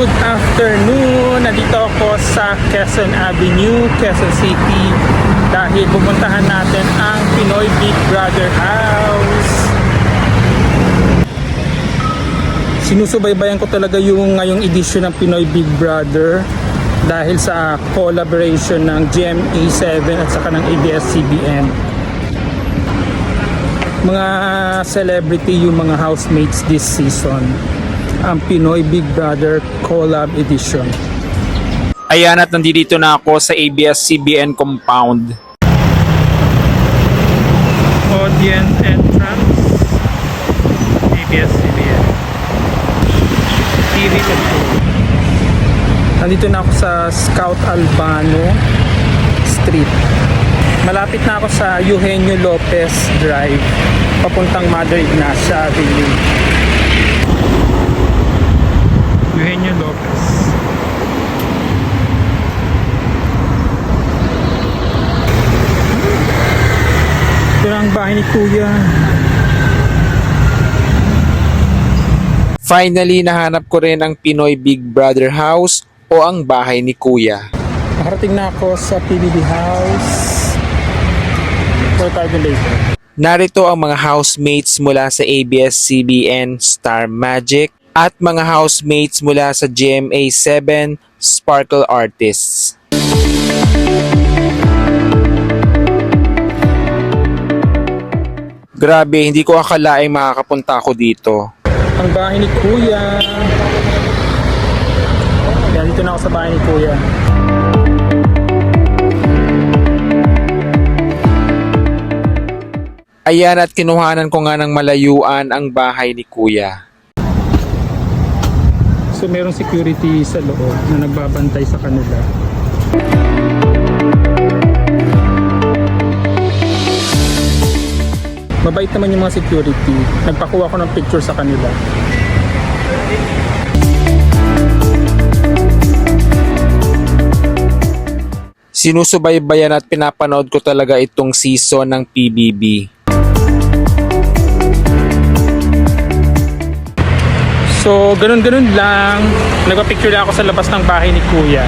Good afternoon! Nandito ako sa Quezon Avenue, Quezon City dahil pupuntahan natin ang Pinoy Big Brother House. Sinusubaybayan ko talaga yung ngayong edisyon ng Pinoy Big Brother dahil sa collaboration ng GMA7 at saka ng ABS-CBN. Mga celebrity yung mga housemates this season. Ang Pinoy Big Brother Collab Edition. Ayan, at nandito na ako sa ABS-CBN compound. Audience entrance. ABS-CBN. TV control. Nandito na ako sa Scout Albano Street. Malapit na ako sa Eugenio Lopez Drive, papuntang Mother Ignacia Avenue. Eugenio Lopez. Ito na ang bahay ni Kuya. Finally, nahanap ko rin ang Pinoy Big Brother House o ang bahay ni Kuya. Nakarating na ako sa PBB House. Later. Narito ang mga housemates mula sa ABS-CBN Star Magic at mga housemates mula sa GMA7 Sparkle Artists. Grabe, hindi ko akalaing makakapunta ako dito. Ang bahay ni Kuya. Yan, dito na ako sa bahay ni Kuya. Ayan, at kinuhanan ko nga ng malayuan ang bahay ni Kuya. So merong security sa loob na nagbabantay sa kanila. Mabait naman yung mga security. Nagpakuha ko ng picture sa kanila. Sinusubaybayan at pinapanood ko talaga itong season ng PBB. So, ganun-ganun lang. Nagpa-picture lang ako sa labas ng bahay ni Kuya.